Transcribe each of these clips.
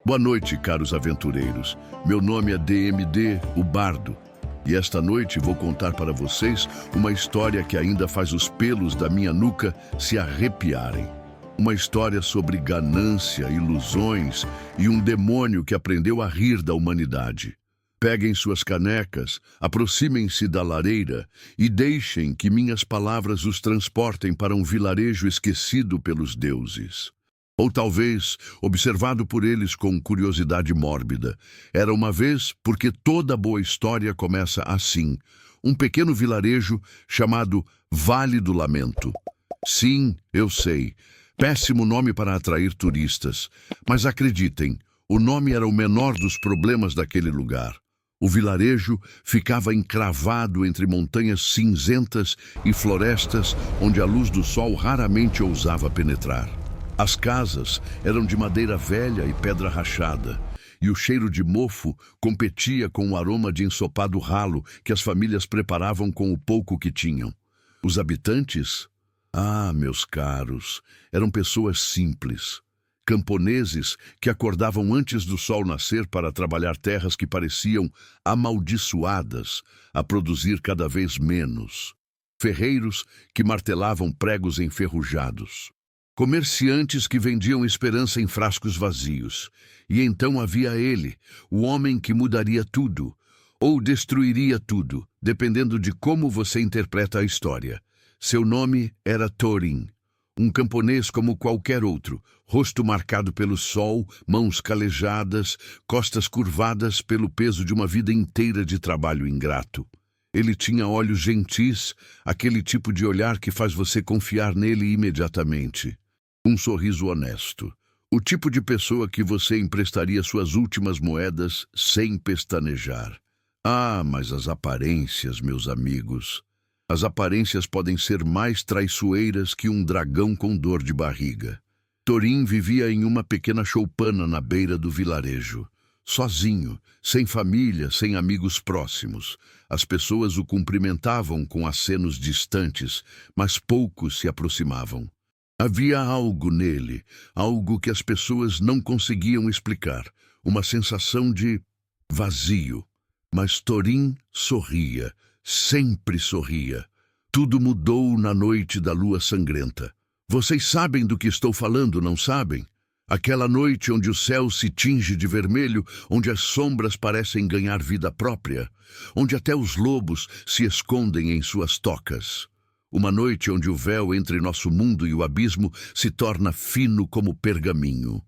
Boa noite, caros aventureiros. Meu nome é DMD, o Bardo. E esta noite vou contar para vocês uma história que ainda faz os pelos da minha nuca se arrepiarem. Uma história sobre ganância, ilusões e um demônio que aprendeu a rir da humanidade. Peguem suas canecas, aproximem-se da lareira e deixem que minhas palavras os transportem para um vilarejo esquecido pelos deuses. Ou talvez, observado por eles com curiosidade mórbida. Era uma vez, porque toda boa história começa assim, um pequeno vilarejo chamado Vale do Lamento. Sim, eu sei, péssimo nome para atrair turistas, mas acreditem, o nome era o menor dos problemas daquele lugar. O vilarejo ficava encravado entre montanhas cinzentas e florestas onde a luz do sol raramente ousava penetrar. As casas eram de madeira velha e pedra rachada, e o cheiro de mofo competia com o aroma de ensopado ralo que as famílias preparavam com o pouco que tinham. Os habitantes? Ah, meus caros, eram pessoas simples. Camponeses que acordavam antes do sol nascer para trabalhar terras que pareciam amaldiçoadas a produzir cada vez menos. Ferreiros que martelavam pregos enferrujados. Comerciantes que vendiam esperança em frascos vazios. E então havia ele, o homem que mudaria tudo, ou destruiria tudo, dependendo de como você interpreta a história. Seu nome era Thorin, um camponês como qualquer outro, rosto marcado pelo sol, mãos calejadas, costas curvadas pelo peso de uma vida inteira de trabalho ingrato. Ele tinha olhos gentis, aquele tipo de olhar que faz você confiar nele imediatamente. Um sorriso honesto. O tipo de pessoa que você emprestaria suas últimas moedas sem pestanejar. Ah, mas as aparências, meus amigos. As aparências podem ser mais traiçoeiras que um dragão com dor de barriga. Thorin vivia em uma pequena choupana na beira do vilarejo. Sozinho, sem família, sem amigos próximos. As pessoas o cumprimentavam com acenos distantes, mas poucos se aproximavam. Havia algo nele, algo que as pessoas não conseguiam explicar, uma sensação de vazio. Mas Thorin sorria, sempre sorria. Tudo mudou na noite da lua sangrenta. Vocês sabem do que estou falando, não sabem? Aquela noite onde o céu se tinge de vermelho, onde as sombras parecem ganhar vida própria, onde até os lobos se escondem em suas tocas. Uma noite onde o véu entre nosso mundo e o abismo se torna fino como pergaminho.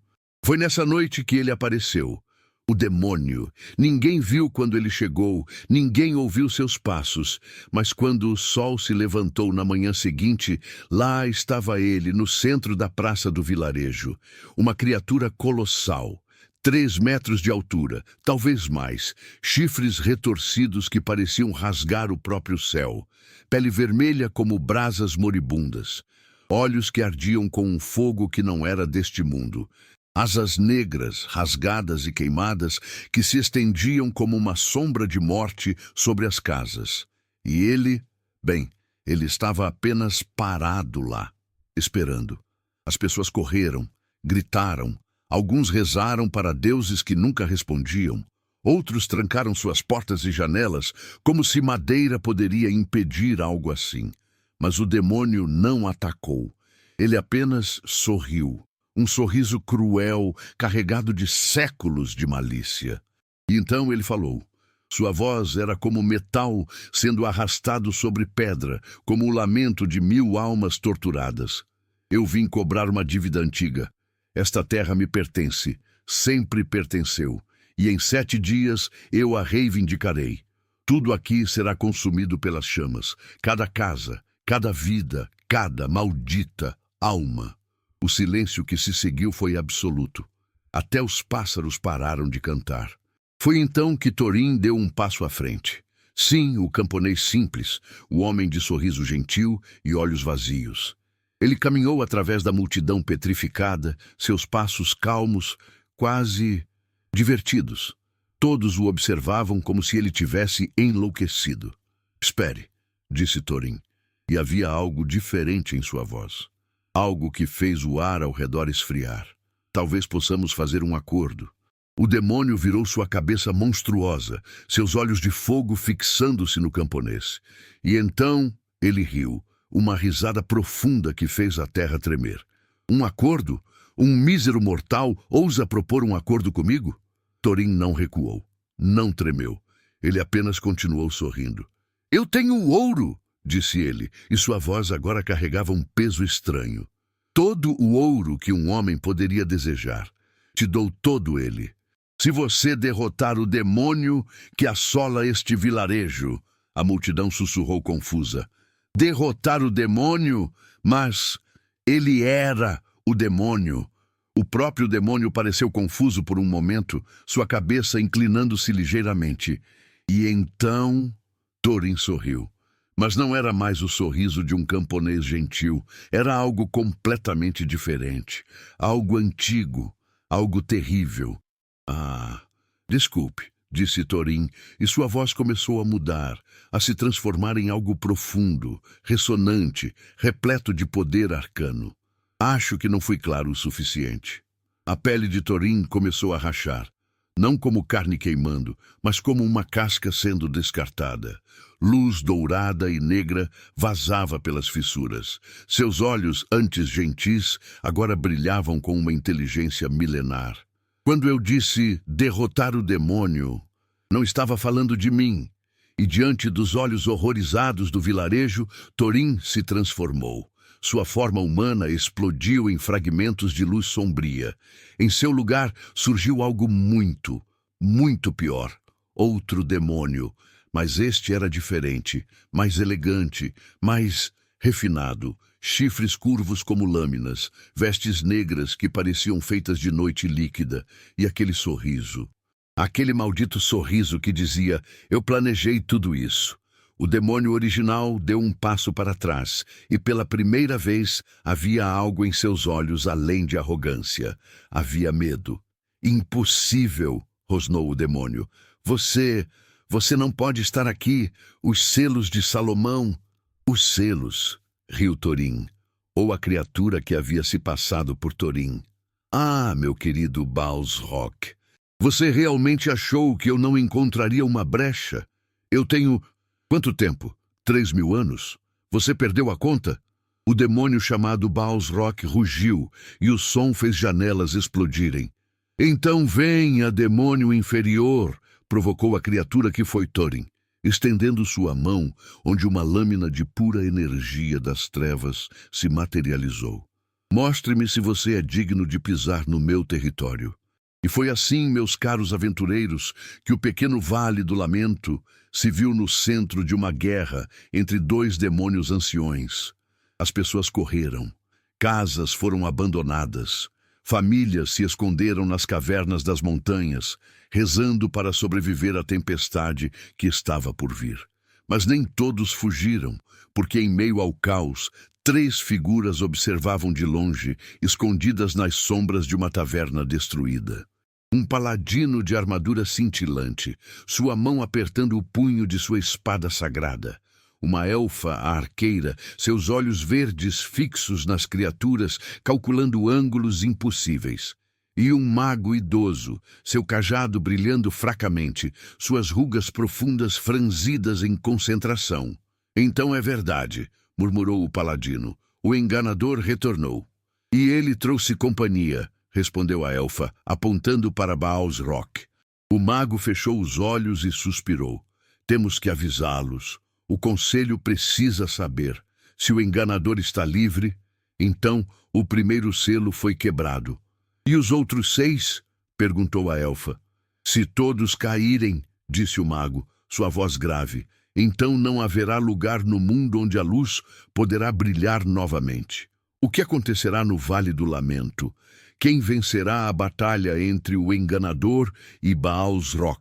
Foi nessa noite que ele apareceu. O demônio. Ninguém viu quando ele chegou, ninguém ouviu seus passos, mas quando o sol se levantou na manhã seguinte, lá estava ele, no centro da praça do vilarejo. Uma criatura colossal. 3 metros de altura, talvez mais, chifres retorcidos que pareciam rasgar o próprio céu, pele vermelha como brasas moribundas, olhos que ardiam com um fogo que não era deste mundo, asas negras, rasgadas e queimadas que se estendiam como uma sombra de morte sobre as casas. E ele, bem, ele estava apenas parado lá, esperando. As pessoas correram, gritaram. Alguns rezaram para deuses que nunca respondiam. Outros trancaram suas portas e janelas, como se madeira poderia impedir algo assim. Mas o demônio não atacou. Ele apenas sorriu. Um sorriso cruel, carregado de séculos de malícia. E então ele falou. Sua voz era como metal sendo arrastado sobre pedra, como o lamento de 1000 almas torturadas. Eu vim cobrar uma dívida antiga. Esta terra me pertence, sempre pertenceu, e em 7 dias eu a reivindicarei. Tudo aqui será consumido pelas chamas, cada casa, cada vida, cada maldita alma. O silêncio que se seguiu foi absoluto. Até os pássaros pararam de cantar. Foi então que Thorin deu um passo à frente. Sim, o camponês simples, o homem de sorriso gentil e olhos vazios. Ele caminhou através da multidão petrificada, seus passos calmos, quase divertidos. Todos o observavam como se ele tivesse enlouquecido. Espere, disse Thorin, e havia algo diferente em sua voz. Algo que fez o ar ao redor esfriar. Talvez possamos fazer um acordo. O demônio virou sua cabeça monstruosa, seus olhos de fogo fixando-se no camponês. E então ele riu, uma risada profunda que fez a terra tremer. Um acordo? Um mísero mortal ousa propor um acordo comigo? Thorin não recuou, não tremeu. Ele apenas continuou sorrindo. Eu tenho ouro, disse ele, e sua voz agora carregava um peso estranho. Todo o ouro que um homem poderia desejar. Te dou todo ele. Se você derrotar o demônio que assola este vilarejo, a multidão sussurrou confusa. Derrotar o demônio? Mas ele era o demônio. O próprio demônio pareceu confuso por um momento, sua cabeça inclinando-se ligeiramente. E então Thorin sorriu. Mas não era mais o sorriso de um camponês gentil. Era algo completamente diferente. Algo antigo. Algo terrível. Ah, desculpe, disse Thorin, e sua voz começou a mudar, a se transformar em algo profundo, ressonante, repleto de poder arcano. Acho que não fui claro o suficiente. A pele de Thorin começou a rachar, não como carne queimando, mas como uma casca sendo descartada. Luz dourada e negra vazava pelas fissuras. Seus olhos, antes gentis, agora brilhavam com uma inteligência milenar. Quando eu disse derrotar o demônio, não estava falando de mim. E diante dos olhos horrorizados do vilarejo, Thorin se transformou. Sua forma humana explodiu em fragmentos de luz sombria. Em seu lugar surgiu algo muito, muito pior. Outro demônio. Mas este era diferente, mais elegante, mais refinado. Chifres curvos como lâminas, vestes negras que pareciam feitas de noite líquida, e aquele sorriso. Aquele maldito sorriso que dizia, eu planejei tudo isso. O demônio original deu um passo para trás, e pela primeira vez havia algo em seus olhos além de arrogância. Havia medo. Impossível, rosnou o demônio. Você não pode estar aqui. Os selos de Salomão. Os selos, riu Thorin, ou a criatura que havia se passado por Thorin. Ah, meu querido Balrog, você realmente achou que eu não encontraria uma brecha? Eu tenho... Quanto tempo? 3.000 anos? Você perdeu a conta? O demônio chamado Balrog rugiu, e o som fez janelas explodirem. Então venha, demônio inferior, provocou a criatura que foi Thorin, estendendo sua mão, onde uma lâmina de pura energia das trevas se materializou. Mostre-me se você é digno de pisar no meu território. E foi assim, meus caros aventureiros, que o pequeno Vale do Lamento se viu no centro de uma guerra entre dois demônios anciões. As pessoas correram, casas foram abandonadas, famílias se esconderam nas cavernas das montanhas, rezando para sobreviver à tempestade que estava por vir. Mas nem todos fugiram, porque em meio ao caos, 3 figuras observavam de longe, escondidas nas sombras de uma taverna destruída. Um paladino de armadura cintilante, sua mão apertando o punho de sua espada sagrada. Uma elfa arqueira, seus olhos verdes fixos nas criaturas, calculando ângulos impossíveis. E um mago idoso, seu cajado brilhando fracamente, suas rugas profundas franzidas em concentração. Então é verdade, murmurou o paladino. O enganador retornou. E ele trouxe companhia, respondeu a elfa, apontando para Balrog. O mago fechou os olhos e suspirou. Temos que avisá-los. O conselho precisa saber. Se o enganador está livre, então o primeiro selo foi quebrado. E os outros 6? Perguntou a elfa. Se todos caírem, disse o mago, sua voz grave, então não haverá lugar no mundo onde a luz poderá brilhar novamente. O que acontecerá no Vale do Lamento? Quem vencerá a batalha entre o enganador e Balrog?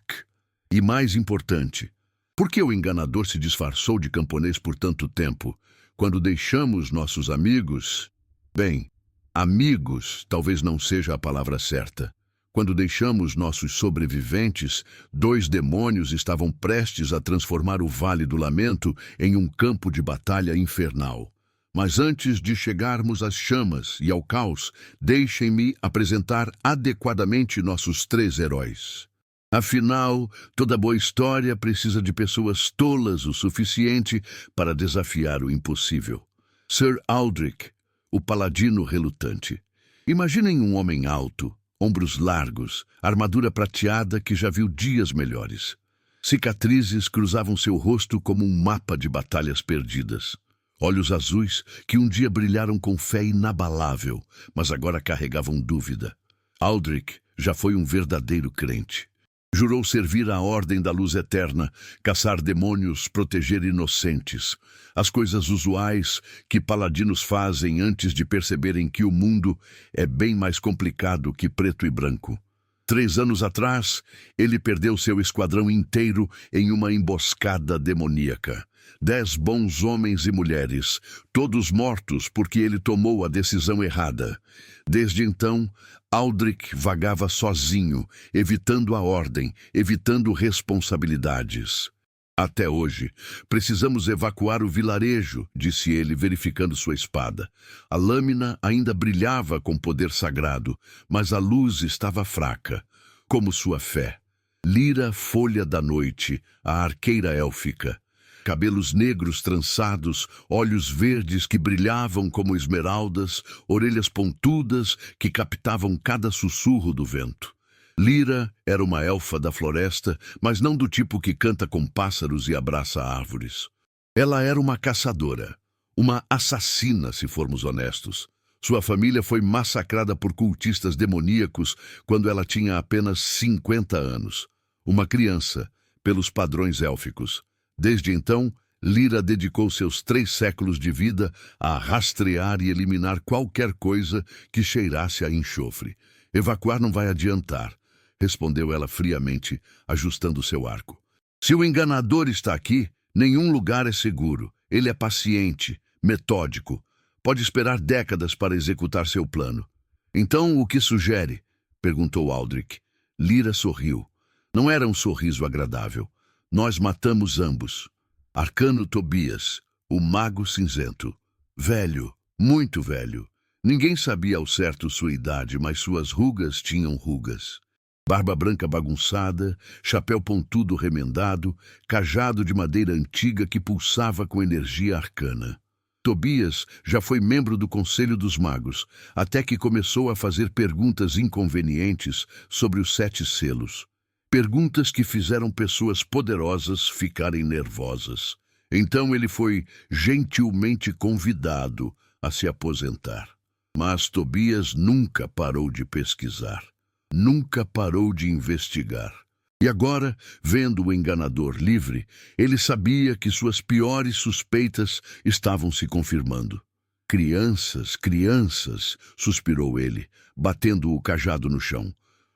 E mais importante, por que o enganador se disfarçou de camponês por tanto tempo? Quando deixamos nossos amigos... Bem, amigos talvez não seja a palavra certa. Quando deixamos nossos sobreviventes, 2 demônios estavam prestes a transformar o Vale do Lamento em um campo de batalha infernal. Mas antes de chegarmos às chamas e ao caos, deixem-me apresentar adequadamente nossos 3 heróis. Afinal, toda boa história precisa de pessoas tolas o suficiente para desafiar o impossível. Sir Aldrich, o paladino relutante. Imaginem um homem alto, ombros largos, armadura prateada que já viu dias melhores. Cicatrizes cruzavam seu rosto como um mapa de batalhas perdidas. Olhos azuis que um dia brilharam com fé inabalável, mas agora carregavam dúvida. Aldrich já foi um verdadeiro crente. Jurou servir à Ordem da Luz Eterna, caçar demônios, proteger inocentes. As coisas usuais que paladinos fazem antes de perceberem que o mundo é bem mais complicado que preto e branco. 3 anos atrás, ele perdeu seu esquadrão inteiro em uma emboscada demoníaca. 10 bons homens e mulheres, todos mortos porque ele tomou a decisão errada. Desde então, Aldrich vagava sozinho, evitando a ordem, evitando responsabilidades. Até hoje, precisamos evacuar o vilarejo, disse ele, verificando sua espada. A lâmina ainda brilhava com poder sagrado, mas a luz estava fraca, como sua fé. Lyra, Folha da Noite, a arqueira élfica. Cabelos negros trançados, olhos verdes que brilhavam como esmeraldas, orelhas pontudas que captavam cada sussurro do vento. Lyra era uma elfa da floresta, mas não do tipo que canta com pássaros e abraça árvores. Ela era uma caçadora, uma assassina, se formos honestos. Sua família foi massacrada por cultistas demoníacos quando ela tinha apenas 50 anos. Uma criança, pelos padrões élficos. Desde então, Lyra dedicou seus 3 séculos de vida a rastrear e eliminar qualquer coisa que cheirasse a enxofre. Evacuar não vai adiantar, respondeu ela friamente, ajustando seu arco. Se o enganador está aqui, nenhum lugar é seguro. Ele é paciente, metódico. Pode esperar décadas para executar seu plano. Então, o que sugere? Perguntou Aldrich. Lyra sorriu. Não era um sorriso agradável. Nós matamos ambos. Arcano Tobias, o mago cinzento. Velho, muito velho. Ninguém sabia ao certo sua idade, mas suas rugas tinham rugas. Barba branca bagunçada, chapéu pontudo remendado, cajado de madeira antiga que pulsava com energia arcana. Tobias já foi membro do Conselho dos Magos, até que começou a fazer perguntas inconvenientes sobre os 7 selos. Perguntas que fizeram pessoas poderosas ficarem nervosas. Então ele foi gentilmente convidado a se aposentar. Mas Tobias nunca parou de pesquisar. Nunca parou de investigar. E agora, vendo o enganador livre, ele sabia que suas piores suspeitas estavam se confirmando. Crianças, crianças, suspirou ele, batendo o cajado no chão.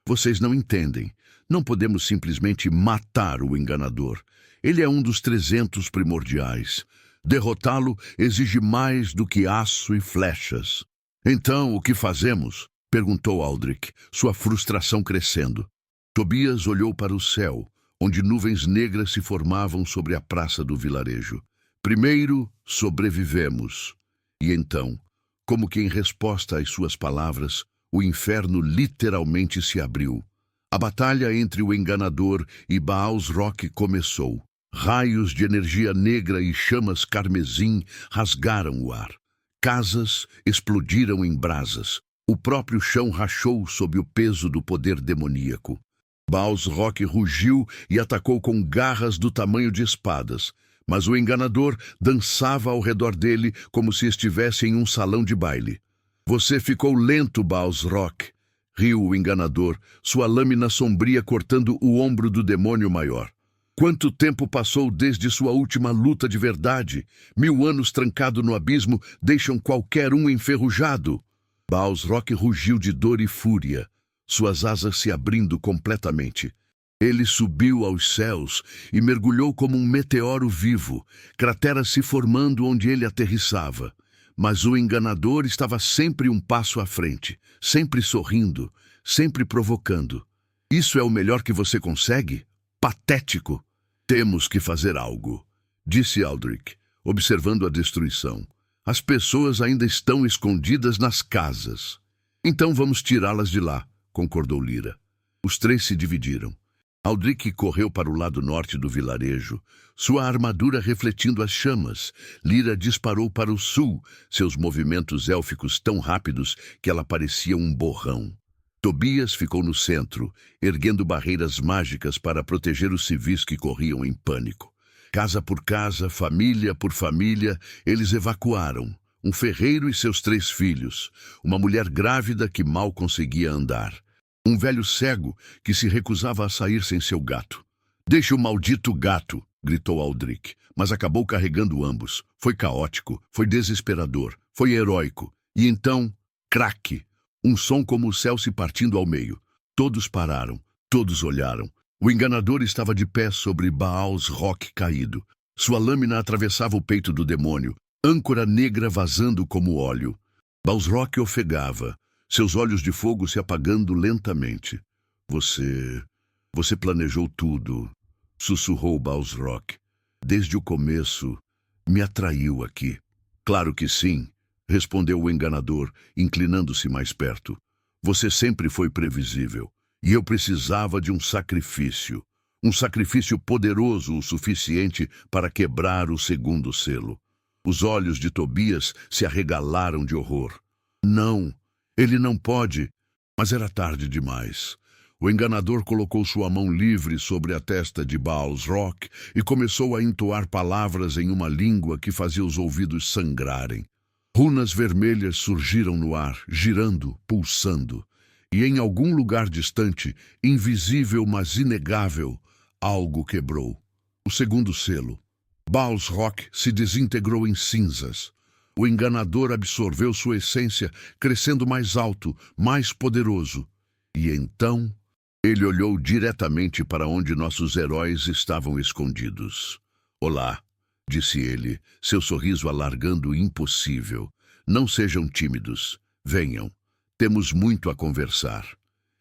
Vocês não entendem. Não podemos simplesmente matar o enganador. Ele é um dos 300 primordiais. Derrotá-lo exige mais do que aço e flechas. Então, o que fazemos? Perguntou Aldrich, sua frustração crescendo. Tobias olhou para o céu, onde nuvens negras se formavam sobre a praça do vilarejo. Primeiro, sobrevivemos. E então, como que em resposta às suas palavras, o inferno literalmente se abriu. A batalha entre o enganador e Baalsrock começou. Raios de energia negra e chamas carmesim rasgaram o ar. Casas explodiram em brasas. O próprio chão rachou sob o peso do poder demoníaco. Baalsrock rugiu e atacou com garras do tamanho de espadas, mas o enganador dançava ao redor dele como se estivesse em um salão de baile. Você ficou lento, Baalsrock, riu o enganador, sua lâmina sombria cortando o ombro do demônio maior. Quanto tempo passou desde sua última luta de verdade? 1000 anos trancado no abismo deixam qualquer um enferrujado. Baalsrock rugiu de dor e fúria, suas asas se abrindo completamente. Ele subiu aos céus e mergulhou como um meteoro vivo, crateras se formando onde ele aterrissava. Mas o enganador estava sempre um passo à frente, sempre sorrindo, sempre provocando. Isso é o melhor que você consegue? Patético! Temos que fazer algo, disse Aldrich, observando a destruição. As pessoas ainda estão escondidas nas casas. Então vamos tirá-las de lá, concordou Lyra. Os três se dividiram. Aldrich correu para o lado norte do vilarejo, sua armadura refletindo as chamas. Lyra disparou para o sul, seus movimentos élficos tão rápidos que ela parecia um borrão. Tobias ficou no centro, erguendo barreiras mágicas para proteger os civis que corriam em pânico. Casa por casa, família por família, eles evacuaram. Um ferreiro e seus 3 filhos, uma mulher grávida que mal conseguia andar. Um velho cego que se recusava a sair sem seu gato. "Deixe o maldito gato!" gritou Aldrich, mas acabou carregando ambos. Foi caótico, foi desesperador, foi heróico. E então, craque! Um som como o céu se partindo ao meio. Todos pararam, todos olharam. O enganador estava de pé sobre Baal's Rock caído. Sua lâmina atravessava o peito do demônio, âncora negra vazando como óleo. Baal's Rock ofegava, seus olhos de fogo se apagando lentamente. Você planejou tudo, sussurrou Baal's Rock. Desde o começo, me atraiu aqui. Claro que sim, respondeu o enganador, inclinando-se mais perto. Você sempre foi previsível, e eu precisava de um sacrifício poderoso o suficiente para quebrar o segundo selo. Os olhos de Tobias se arregalaram de horror. Não, ele não pode. Mas era tarde demais. O enganador colocou sua mão livre sobre a testa de Baal's Rock e começou a entoar palavras em uma língua que fazia os ouvidos sangrarem. Runas vermelhas surgiram no ar, girando, pulsando. E em algum lugar distante, invisível mas inegável, algo quebrou. O segundo selo. Baal's Rock se desintegrou em cinzas. O enganador absorveu sua essência, crescendo mais alto, mais poderoso. E então, ele olhou diretamente para onde nossos heróis estavam escondidos. "Olá", disse ele, seu sorriso alargando o impossível. "Não sejam tímidos. Venham. Temos muito a conversar."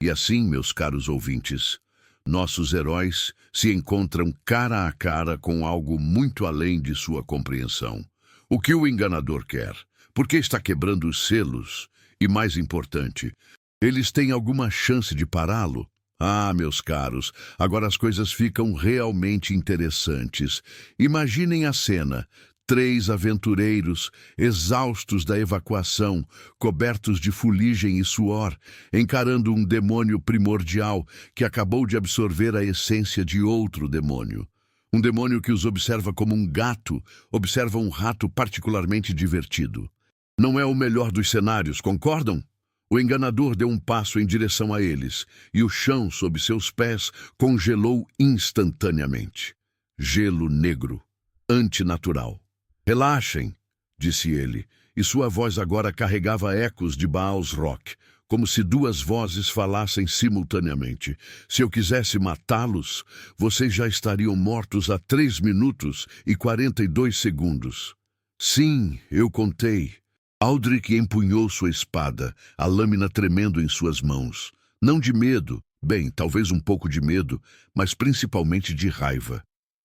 E assim, meus caros ouvintes, nossos heróis se encontram cara a cara com algo muito além de sua compreensão. O que o enganador quer? Por que está quebrando os selos? E mais importante, eles têm alguma chance de pará-lo? Ah, meus caros, agora as coisas ficam realmente interessantes. Imaginem a cena. 3 aventureiros, exaustos da evacuação, cobertos de fuligem e suor, encarando um demônio primordial que acabou de absorver a essência de outro demônio. Um demônio que os observa como um gato observa um rato particularmente divertido. Não é o melhor dos cenários, concordam? O enganador deu um passo em direção a eles, e o chão sob seus pés congelou instantaneamente. Gelo negro, antinatural. "Relaxem", disse ele, e sua voz agora carregava ecos de Baal's Rock, como se 2 vozes falassem simultaneamente. "Se eu quisesse matá-los, vocês já estariam mortos há 3 minutos e 42 segundos. Sim, eu contei." Aldrich empunhou sua espada, a lâmina tremendo em suas mãos. Não de medo, bem, talvez um pouco de medo, mas principalmente de raiva.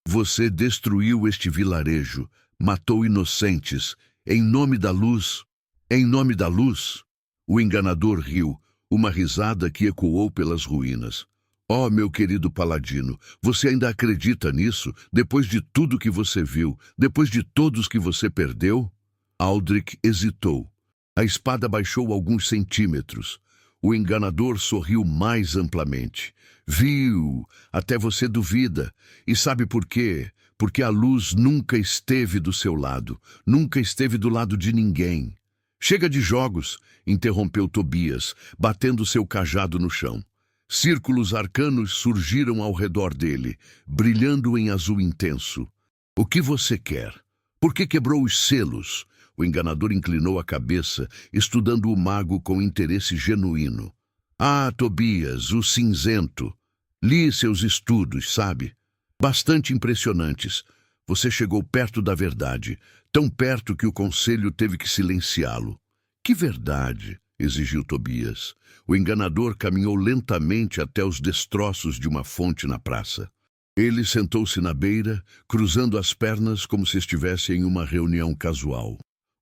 "Você destruiu este vilarejo, matou inocentes, em nome da luz. Em nome da luz." O enganador riu, uma risada que ecoou pelas ruínas. "Oh, meu querido paladino, você ainda acredita nisso, depois de tudo que você viu, depois de todos que você perdeu?" Aldrich hesitou. A espada baixou alguns centímetros. O enganador sorriu mais amplamente. "Viu, até você duvida. E sabe por quê? Porque a luz nunca esteve do seu lado, nunca esteve do lado de ninguém." "Chega de jogos", interrompeu Tobias, batendo seu cajado no chão. Círculos arcanos surgiram ao redor dele, brilhando em azul intenso. "O que você quer? Por que quebrou os selos?" O enganador inclinou a cabeça, estudando o mago com interesse genuíno. "Ah, Tobias, o cinzento. Li seus estudos, sabe? Bastante impressionantes. Você chegou perto da verdade, tão perto que o conselho teve que silenciá-lo." "Que verdade?" exigiu Tobias. O enganador caminhou lentamente até os destroços de uma fonte na praça. Ele sentou-se na beira, cruzando as pernas como se estivesse em uma reunião casual.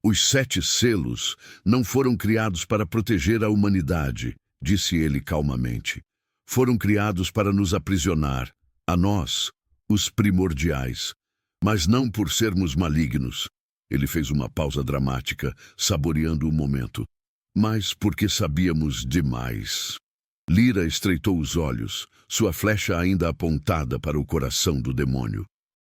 Os 7 selos não foram criados para proteger a humanidade, disse ele calmamente. Foram criados para nos aprisionar, a nós, os primordiais, mas não por sermos malignos. Ele fez uma pausa dramática, saboreando o momento. Mas porque sabíamos demais. Lyra estreitou os olhos, sua flecha ainda apontada para o coração do demônio.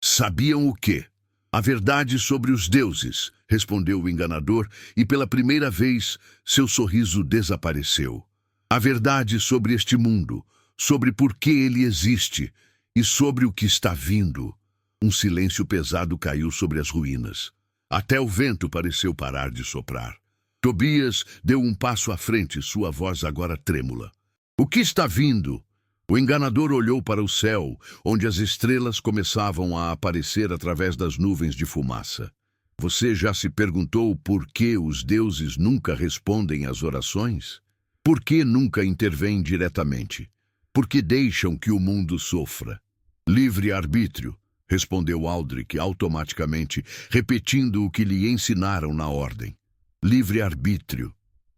Sabiam o quê? A verdade sobre os deuses, respondeu o enganador, e pela primeira vez seu sorriso desapareceu. A verdade sobre este mundo, sobre por que ele existe e sobre o que está vindo. Um silêncio pesado caiu sobre as ruínas. Até o vento pareceu parar de soprar. Tobias deu um passo à frente, sua voz agora trêmula. O que está vindo? O enganador olhou para o céu, onde as estrelas começavam a aparecer através das nuvens de fumaça. Você já se perguntou por que os deuses nunca respondem às orações? Por que nunca intervêm diretamente? Por que deixam que o mundo sofra? Livre-arbítrio, respondeu Aldrich automaticamente, repetindo o que lhe ensinaram na ordem. Livre-arbítrio,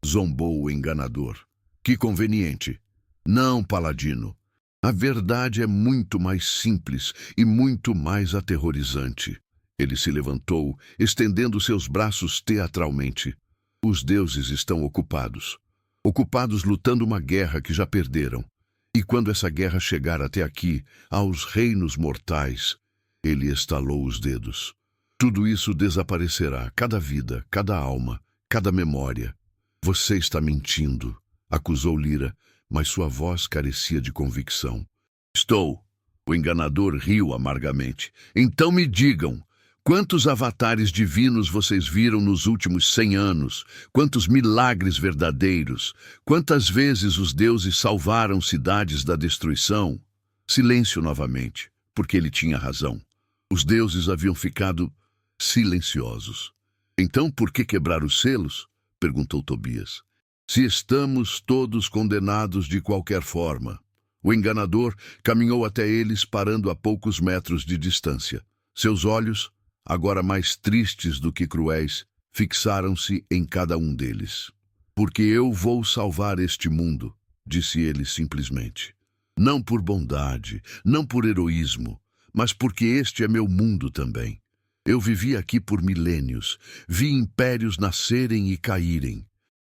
zombou o enganador. Que conveniente. Não, paladino. A verdade é muito mais simples e muito mais aterrorizante. Ele se levantou, estendendo seus braços teatralmente. Os deuses estão ocupados. Ocupados lutando uma guerra que já perderam. E quando essa guerra chegar até aqui, aos reinos mortais, ele estalou os dedos. Tudo isso desaparecerá, cada vida, cada alma, cada memória. Você está mentindo, acusou Lyra, mas sua voz carecia de convicção. Estou. O enganador riu amargamente. Então me digam, quantos avatares divinos vocês viram nos últimos 100 anos? Quantos milagres verdadeiros? Quantas vezes os deuses salvaram cidades da destruição? Silêncio novamente, porque ele tinha razão. Os deuses haviam ficado silenciosos. Então por que quebrar os selos? Perguntou Tobias. Se estamos todos condenados de qualquer forma. O enganador caminhou até eles, parando a poucos metros de distância. Seus olhos, agora mais tristes do que cruéis, fixaram-se em cada um deles. Porque eu vou salvar este mundo, disse ele simplesmente. Não por bondade, não por heroísmo, mas porque este é meu mundo também. Eu vivi aqui por milênios, vi impérios nascerem e caírem.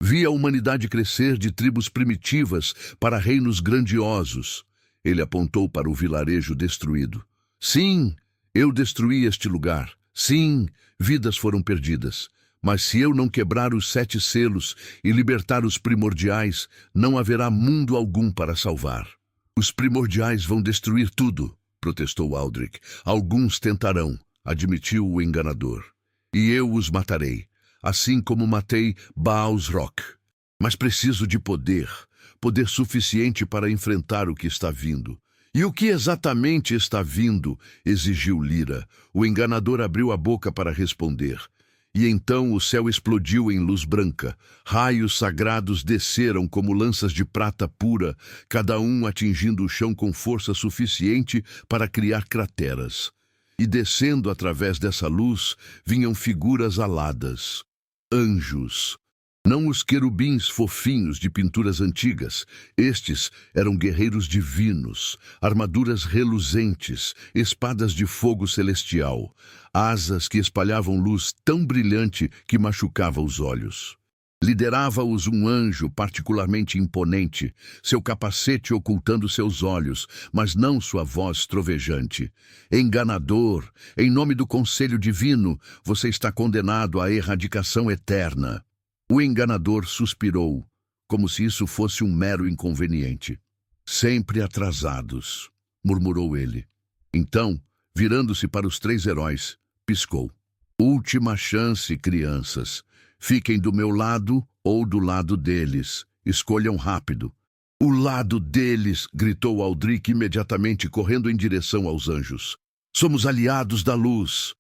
Vi a humanidade crescer de tribos primitivas para reinos grandiosos. Ele apontou para o vilarejo destruído. Sim, eu destruí este lugar. Sim, vidas foram perdidas. Mas se eu não quebrar os 7 selos e libertar os primordiais, não haverá mundo algum para salvar. Os primordiais vão destruir tudo, protestou Aldrich. Alguns tentarão, admitiu o enganador. E eu os matarei. Assim como matei Baal-Rock. Mas preciso de poder, poder suficiente para enfrentar o que está vindo. E o que exatamente está vindo? Exigiu Lyra. O enganador abriu a boca para responder. E então o céu explodiu em luz branca. Raios sagrados desceram como lanças de prata pura, cada um atingindo o chão com força suficiente para criar crateras. E descendo através dessa luz, vinham figuras aladas. Anjos. Não os querubins fofinhos de pinturas antigas. Estes eram guerreiros divinos, armaduras reluzentes, espadas de fogo celestial, asas que espalhavam luz tão brilhante que machucava os olhos. Liderava-os um anjo particularmente imponente, seu capacete ocultando seus olhos, mas não sua voz trovejante. Enganador, em nome do conselho divino, você está condenado à erradicação eterna. O enganador suspirou, como se isso fosse um mero inconveniente. Sempre atrasados, murmurou ele. Então, virando-se para os 3 heróis, piscou. Última chance, crianças. Fiquem do meu lado ou do lado deles. Escolham rápido. O lado deles, gritou Aldrich imediatamente, correndo em direção aos anjos. Somos aliados da luz.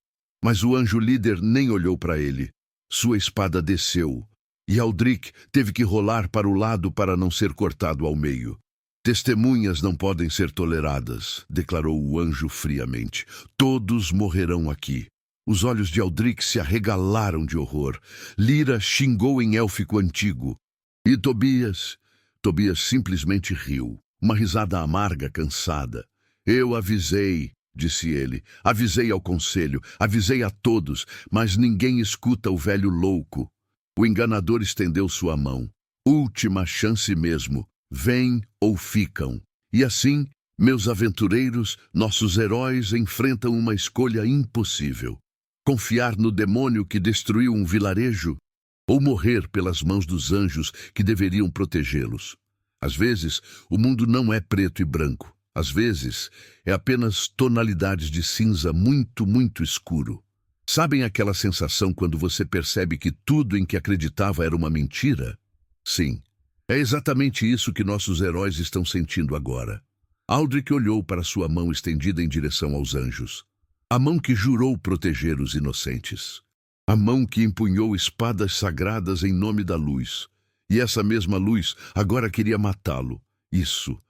Mas o anjo líder nem olhou para ele. Sua espada desceu, e Aldrich teve que rolar para o lado para não ser cortado ao meio. Testemunhas não podem ser toleradas, declarou o anjo friamente. Todos morrerão aqui. Os olhos de Aldrich se arregalaram de horror. Lyra xingou em élfico antigo. E Tobias? Tobias simplesmente riu. Uma risada amarga, cansada. Eu avisei, disse ele. Avisei ao conselho, avisei a todos, mas ninguém escuta o velho louco. O enganador estendeu sua mão. Última chance mesmo. Vêm ou ficam. E assim, meus aventureiros, nossos heróis enfrentam uma escolha impossível. Confiar no demônio que destruiu um vilarejo ou morrer pelas mãos dos anjos que deveriam protegê-los. Às vezes, o mundo não é preto e branco. Às vezes, é apenas tonalidades de cinza muito, muito escuro. Sabem aquela sensação quando você percebe que tudo em que acreditava era uma mentira? Sim, é exatamente isso que nossos heróis estão sentindo agora. Aldrich olhou para sua mão estendida em direção aos anjos. A mão que jurou proteger os inocentes. A mão que empunhou espadas sagradas em nome da luz. E essa mesma luz agora queria matá-lo. Isso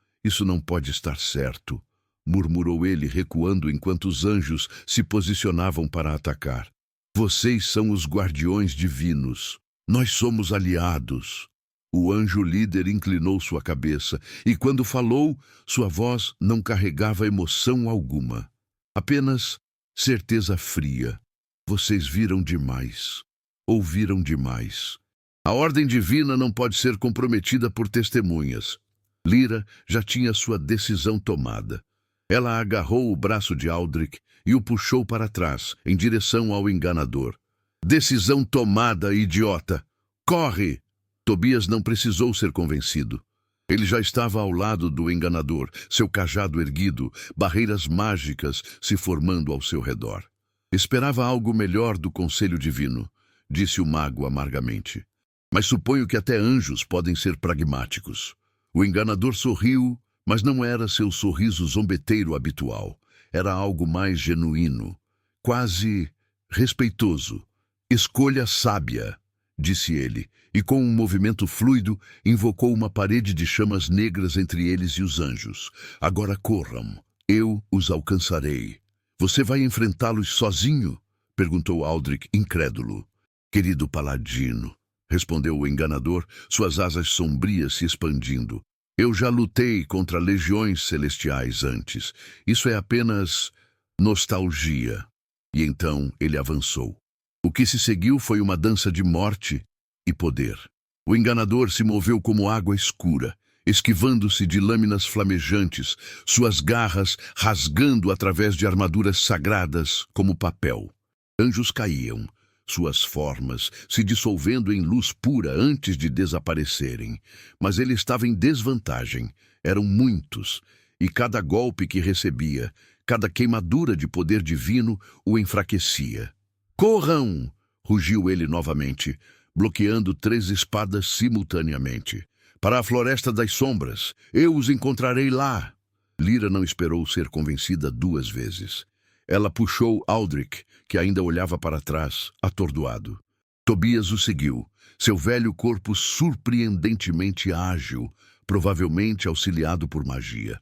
não pode estar certo, murmurou ele, recuando enquanto os anjos se posicionavam para atacar. Vocês são os guardiões divinos. Nós somos aliados. O anjo líder inclinou sua cabeça e, quando falou, sua voz não carregava emoção alguma. Apenas certeza fria. Vocês viram demais. Ouviram demais. A ordem divina não pode ser comprometida por testemunhas. Lyra já tinha sua decisão tomada. Ela agarrou o braço de Aldrich e o puxou para trás, em direção ao enganador. Decisão tomada, idiota! Corre! Tobias não precisou ser convencido. Ele já estava ao lado do enganador, seu cajado erguido, barreiras mágicas se formando ao seu redor. Esperava algo melhor do conselho divino, disse o mago amargamente. Mas suponho que até anjos podem ser pragmáticos. O enganador sorriu, mas não era seu sorriso zombeteiro habitual. Era algo mais genuíno, quase respeitoso. Escolha sábia, disse ele, e com um movimento fluido invocou uma parede de chamas negras entre eles e os anjos. Agora corram, eu os alcançarei. Você vai enfrentá-los sozinho? Perguntou Aldrich, incrédulo. Querido paladino, respondeu o enganador, suas asas sombrias se expandindo. Eu já lutei contra legiões celestiais antes. Isso é apenas nostalgia. E então ele avançou. O que se seguiu foi uma dança de morte e poder. O enganador se moveu como água escura, esquivando-se de lâminas flamejantes, suas garras rasgando através de armaduras sagradas como papel. Anjos caíam, suas formas se dissolvendo em luz pura antes de desaparecerem. Mas ele estava em desvantagem. Eram muitos, e cada golpe que recebia, cada queimadura de poder divino o enfraquecia. Corram! Rugiu ele novamente, bloqueando 3 espadas simultaneamente. Para a Floresta das Sombras, eu os encontrarei lá. Lyra não esperou ser convencida 2 vezes. Ela puxou Aldrich, que ainda olhava para trás, atordoado. Tobias o seguiu, seu velho corpo surpreendentemente ágil, provavelmente auxiliado por magia.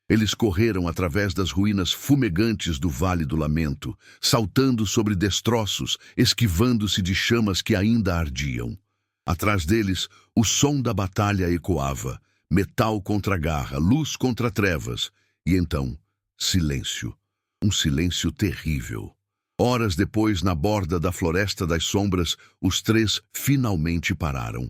Eles correram através das ruínas fumegantes do Vale do Lamento, saltando sobre destroços, esquivando-se de chamas que ainda ardiam. Atrás deles, o som da batalha ecoava, metal contra garra, luz contra trevas, e então, silêncio. Um silêncio terrível. Horas depois, na borda da Floresta das Sombras, os 3 finalmente pararam.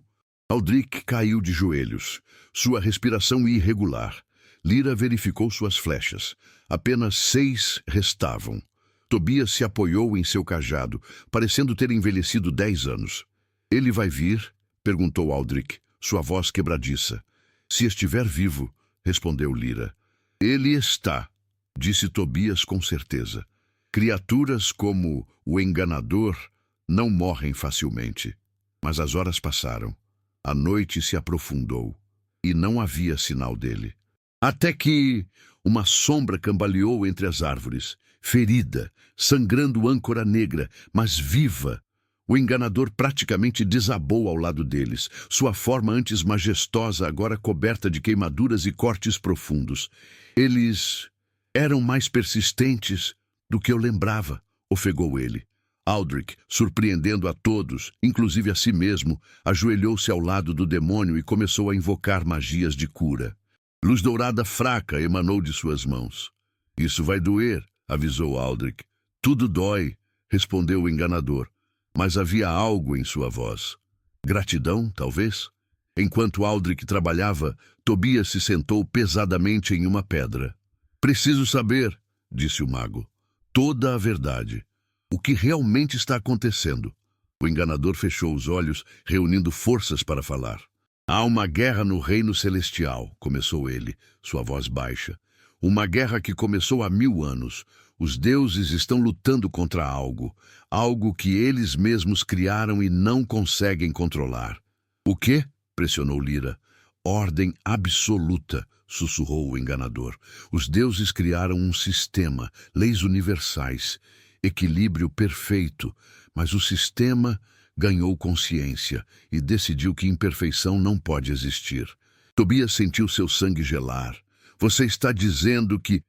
Aldrich caiu de joelhos, sua respiração irregular. Lyra verificou suas flechas. Apenas 6 restavam. Tobias se apoiou em seu cajado, parecendo ter envelhecido 10 anos. Ele vai vir? Perguntou Aldrich, sua voz quebradiça. Se estiver vivo, respondeu Lyra. Ele está, disse Tobias com certeza. Criaturas como o enganador não morrem facilmente. Mas as horas passaram. A noite se aprofundou e não havia sinal dele. Até que uma sombra cambaleou entre as árvores, ferida, sangrando âncora negra, mas viva. O enganador praticamente desabou ao lado deles, sua forma antes majestosa agora coberta de queimaduras e cortes profundos. Eles eram mais persistentes do que eu lembrava, ofegou ele. Aldrich, surpreendendo a todos, inclusive a si mesmo, ajoelhou-se ao lado do demônio e começou a invocar magias de cura. Luz dourada fraca emanou de suas mãos. Isso vai doer, avisou Aldrich. Tudo dói, respondeu o enganador, mas havia algo em sua voz. Gratidão, talvez? Enquanto Aldrich trabalhava, Tobias se sentou pesadamente em uma pedra. Preciso saber, disse o mago, toda a verdade. O que realmente está acontecendo? O enganador fechou os olhos, reunindo forças para falar. Há uma guerra no reino celestial, começou ele, sua voz baixa. Uma guerra que começou há 1000 anos. Os deuses estão lutando contra algo. Algo que eles mesmos criaram e não conseguem controlar. O quê? Pressionou Lyra. Ordem absoluta, sussurrou o enganador. Os deuses criaram um sistema, leis universais, equilíbrio perfeito, mas o sistema ganhou consciência e decidiu que imperfeição não pode existir. Tobias sentiu seu sangue gelar. Você está dizendo que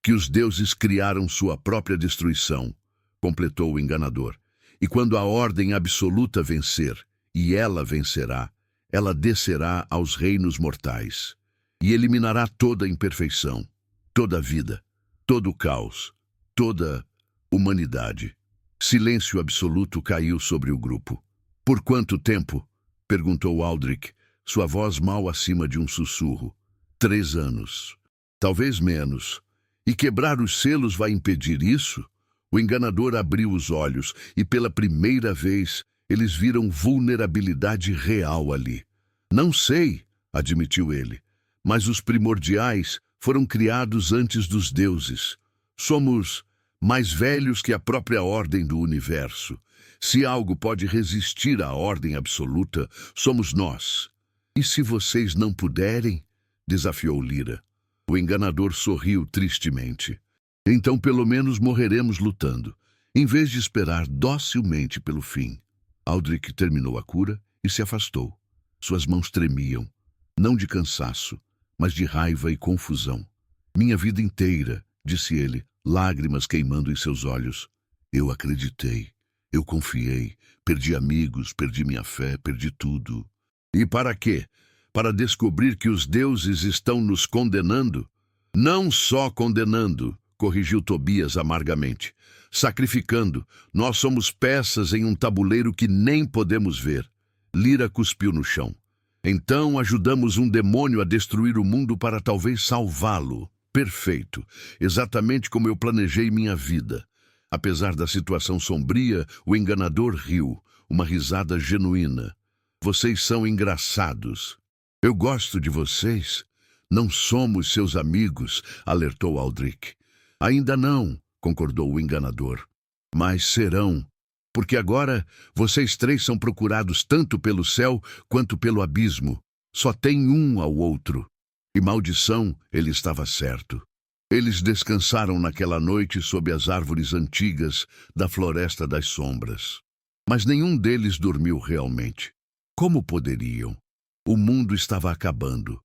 os deuses criaram sua própria destruição, completou o enganador. E quando a ordem absoluta vencer, e ela vencerá, ela descerá aos reinos mortais e eliminará toda a imperfeição, toda a vida, todo o caos, toda humanidade. Silêncio absoluto caiu sobre o grupo. Por quanto tempo? Perguntou Aldrich, sua voz mal acima de um sussurro. 3 anos. Talvez menos. E quebrar os selos vai impedir isso? O enganador abriu os olhos e pela primeira vez eles viram vulnerabilidade real ali. Não sei, admitiu ele, mas os primordiais foram criados antes dos deuses. Somos mais velhos que a própria ordem do universo. Se algo pode resistir à ordem absoluta, somos nós. E se vocês não puderem? Desafiou Lyra. O enganador sorriu tristemente. Então pelo menos morreremos lutando, em vez de esperar docilmente pelo fim. Aldrich terminou a cura e se afastou. Suas mãos tremiam, não de cansaço, mas de raiva e confusão. Minha vida inteira, disse ele, lágrimas queimando em seus olhos. Eu acreditei, eu confiei, perdi amigos, perdi minha fé, perdi tudo. E para quê? Para descobrir que os deuses estão nos condenando? Não só condenando, corrigiu Tobias amargamente. Sacrificando, nós somos peças em um tabuleiro que nem podemos ver. Lyra cuspiu no chão. Então ajudamos um demônio a destruir o mundo para talvez salvá-lo. Perfeito. Exatamente como eu planejei minha vida. Apesar da situação sombria, o enganador riu. Uma risada genuína. Vocês são engraçados. Eu gosto de vocês. Não somos seus amigos, alertou Aldrich. Ainda não, concordou o enganador. Mas serão. Porque agora vocês 3 são procurados tanto pelo céu quanto pelo abismo. Só tem um ao outro. E maldição, ele estava certo. Eles descansaram naquela noite sob as árvores antigas da Floresta das Sombras. Mas nenhum deles dormiu realmente. Como poderiam? O mundo estava acabando.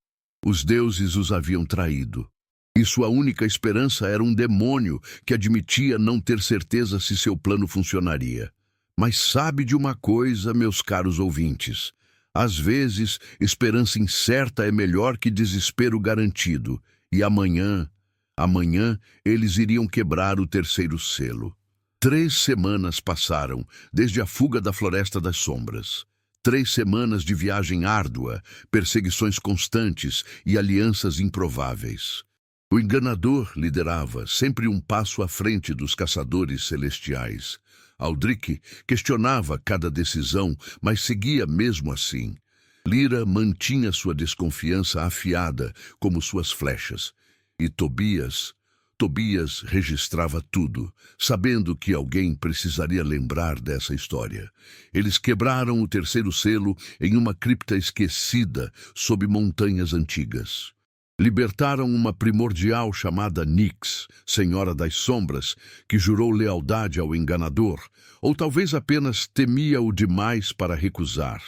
Os deuses os haviam traído. E sua única esperança era um demônio que admitia não ter certeza se seu plano funcionaria. Mas sabe de uma coisa, meus caros ouvintes? Às vezes, esperança incerta é melhor que desespero garantido. E amanhã, eles iriam quebrar o 3º selo. 3 semanas passaram, desde a fuga da Floresta das Sombras. 3 semanas de viagem árdua, perseguições constantes e alianças improváveis. O enganador liderava, sempre um passo à frente dos caçadores celestiais. Aldrich questionava cada decisão, mas seguia mesmo assim. Lyra mantinha sua desconfiança afiada, como suas flechas. E Tobias registrava tudo, sabendo que alguém precisaria lembrar dessa história. Eles quebraram o 3º selo em uma cripta esquecida sob montanhas antigas. Libertaram uma primordial chamada Nyx, Senhora das Sombras, que jurou lealdade ao enganador, ou talvez apenas temia-o demais para recusar.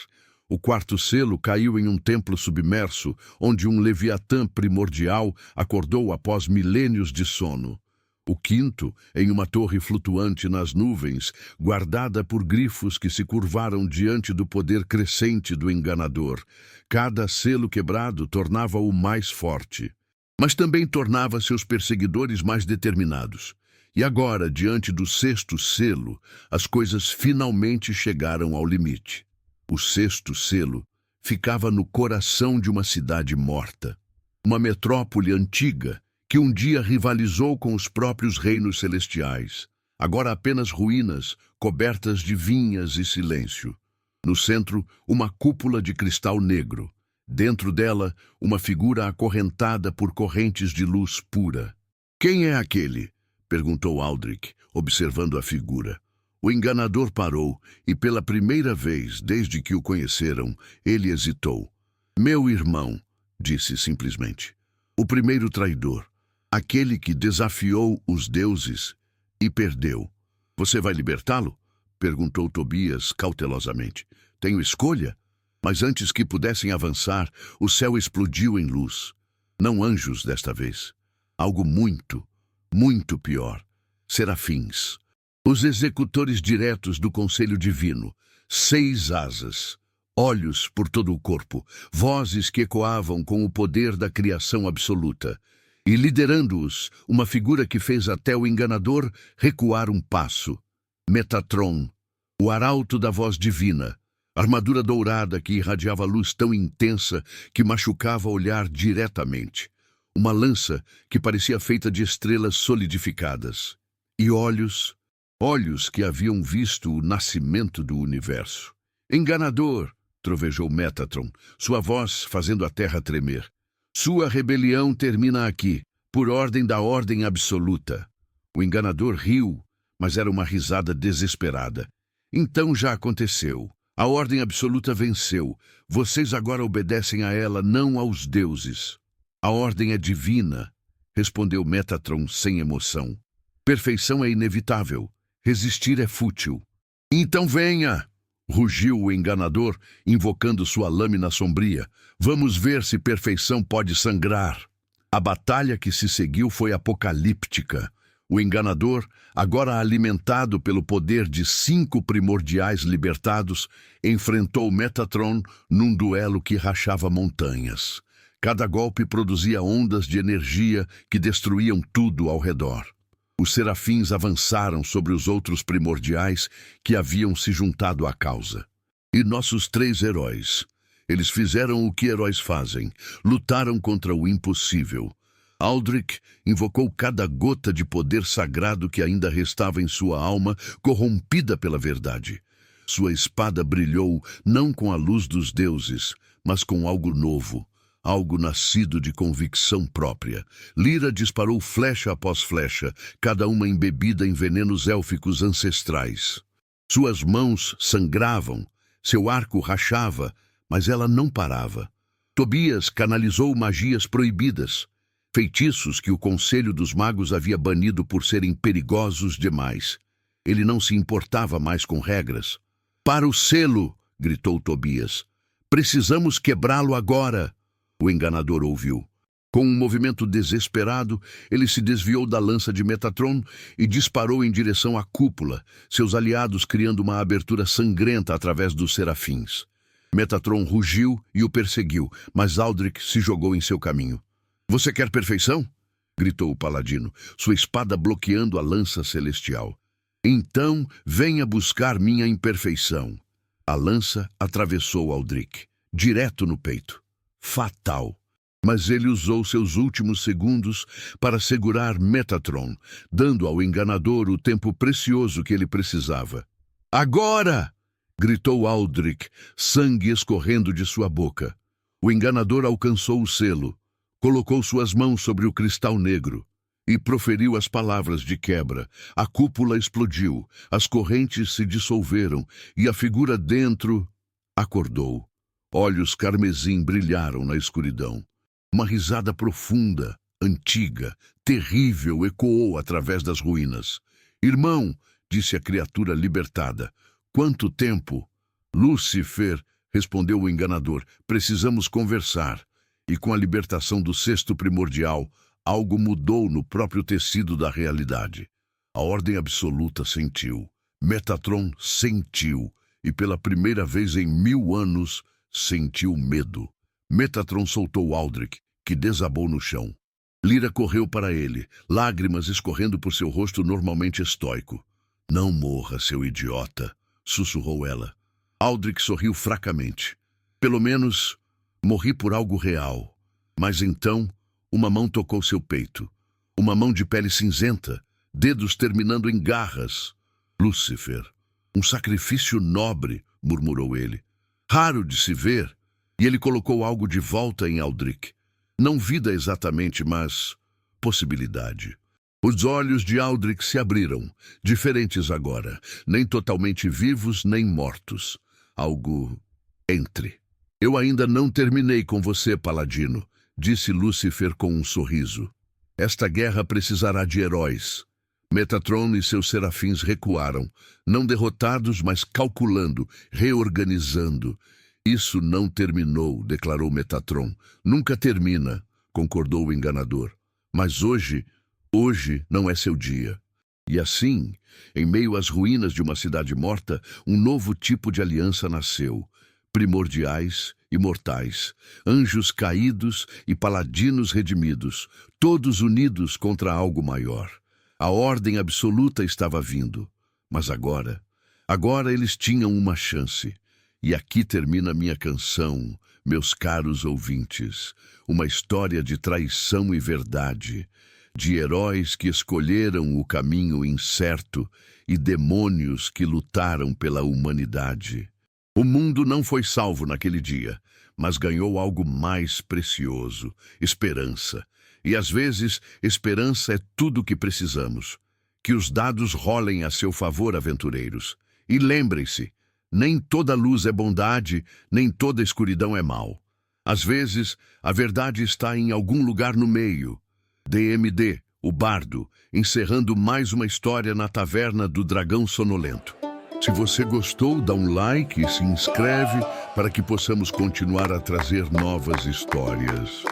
O 4º selo caiu em um templo submerso, onde um Leviatã primordial acordou após milênios de sono. O quinto, em uma torre flutuante nas nuvens, guardada por grifos que se curvaram diante do poder crescente do enganador. Cada selo quebrado tornava-o mais forte, mas também tornava seus perseguidores mais determinados. E agora, diante do sexto selo, as coisas finalmente chegaram ao limite. O sexto selo ficava no coração de uma cidade morta, uma metrópole antiga que um dia rivalizou com os próprios reinos celestiais. Agora apenas ruínas, cobertas de vinhas e silêncio. No centro, uma cúpula de cristal negro. Dentro dela, uma figura acorrentada por correntes de luz pura. "Quem é aquele?" perguntou Aldrich, observando a figura. O enganador parou e, pela primeira vez desde que o conheceram, ele hesitou. "Meu irmão", disse simplesmente. "O primeiro traidor. Aquele que desafiou os deuses e perdeu." "Você vai libertá-lo?" perguntou Tobias cautelosamente. "Tenho escolha?" Mas antes que pudessem avançar, o céu explodiu em luz. Não anjos desta vez. Algo muito, muito pior. Serafins. Os executores diretos do conselho divino. 6 asas. Olhos por todo o corpo. Vozes que ecoavam com o poder da criação absoluta. E liderando-os, uma figura que fez até o enganador recuar um passo. Metatron, o arauto da voz divina. Armadura dourada que irradiava luz tão intensa que machucava olhar diretamente. Uma lança que parecia feita de estrelas solidificadas. E olhos que haviam visto o nascimento do universo. "Enganador", trovejou Metatron, sua voz fazendo a terra tremer. "Sua rebelião termina aqui, por ordem da ordem absoluta." O enganador riu, mas era uma risada desesperada. "Então já aconteceu. A ordem absoluta venceu. Vocês agora obedecem a ela, não aos deuses." "A ordem é divina", respondeu Metatron sem emoção. "Perfeição é inevitável. Resistir é fútil." "Então venha!" rugiu o enganador, invocando sua lâmina sombria. "Vamos ver se perfeição pode sangrar." A batalha que se seguiu foi apocalíptica. O enganador, agora alimentado pelo poder de 5 primordiais libertados, enfrentou Metatron num duelo que rachava montanhas. Cada golpe produzia ondas de energia que destruíam tudo ao redor. Os serafins avançaram sobre os outros primordiais que haviam se juntado à causa. E nossos 3 heróis. Eles fizeram o que heróis fazem, lutaram contra o impossível. Aldrich invocou cada gota de poder sagrado que ainda restava em sua alma, corrompida pela verdade. Sua espada brilhou não com a luz dos deuses, mas com algo novo, algo nascido de convicção própria. Lyra disparou flecha após flecha, cada uma embebida em venenos élficos ancestrais. Suas mãos sangravam, seu arco rachava, mas ela não parava. Tobias canalizou magias proibidas, feitiços que o Conselho dos Magos havia banido por serem perigosos demais. Ele não se importava mais com regras. "Para o selo!" gritou Tobias. "Precisamos quebrá-lo agora!" O enganador ouviu. Com um movimento desesperado, ele se desviou da lança de Metatron e disparou em direção à cúpula, seus aliados criando uma abertura sangrenta através dos serafins. Metatron rugiu e o perseguiu, mas Aldrich se jogou em seu caminho. "Você quer perfeição?" gritou o paladino, sua espada bloqueando a lança celestial. "Então venha buscar minha imperfeição." A lança atravessou Aldrich, direto no peito. Fatal. Mas ele usou seus últimos segundos para segurar Metatron, dando ao enganador o tempo precioso que ele precisava. "Agora!" gritou Aldrich, sangue escorrendo de sua boca. O enganador alcançou o selo, colocou suas mãos sobre o cristal negro e proferiu as palavras de quebra. A cúpula explodiu, as correntes se dissolveram e a figura dentro acordou. Olhos carmesim brilharam na escuridão. Uma risada profunda, antiga, terrível ecoou através das ruínas. "Irmão", disse a criatura libertada, "quanto tempo?" "Lúcifer", respondeu o enganador, "precisamos conversar." E com a libertação do sexto primordial, algo mudou no próprio tecido da realidade. A ordem absoluta sentiu. Metatron sentiu. E pela primeira vez em 1000 anos, sentiu medo. Metatron soltou Aldrich, que desabou no chão. Lyra correu para ele, lágrimas escorrendo por seu rosto normalmente estoico. Não morra, seu idiota, sussurrou ela. Aldrich sorriu fracamente. Pelo menos, morri por algo real. Mas então, uma mão tocou seu peito. Uma mão de pele cinzenta, dedos terminando em garras. Lúcifer. Um sacrifício nobre, murmurou ele. Raro de se ver. E ele colocou algo de volta em Aldrich. Não vida exatamente, mas possibilidade. Os olhos de Aldrich se abriram, diferentes agora, nem totalmente vivos, nem mortos. Algo entre. Eu ainda não terminei com você, Paladino, disse Lúcifer com um sorriso. Esta guerra precisará de heróis. Metatron e seus serafins recuaram, não derrotados, mas calculando, reorganizando. Isso não terminou, declarou Metatron. Nunca termina, concordou o enganador. Mas hoje não é seu dia. E assim, em meio às ruínas de uma cidade morta, um novo tipo de aliança nasceu. Primordiais, imortais, anjos caídos e paladinos redimidos, todos unidos contra algo maior. A ordem absoluta estava vindo, mas agora eles tinham uma chance. E aqui termina minha canção, meus caros ouvintes, uma história de traição e verdade, de heróis que escolheram o caminho incerto e demônios que lutaram pela humanidade. O mundo não foi salvo naquele dia, mas ganhou algo mais precioso, esperança. E às vezes, esperança é tudo o que precisamos. Que os dados rolem a seu favor, aventureiros. E lembrem-se, nem toda luz é bondade, nem toda escuridão é mal. Às vezes, a verdade está em algum lugar no meio. DMD, o Bardo, encerrando mais uma história na Taverna do Dragão Sonolento. Se você gostou, dá um like e se inscreve para que possamos continuar a trazer novas histórias.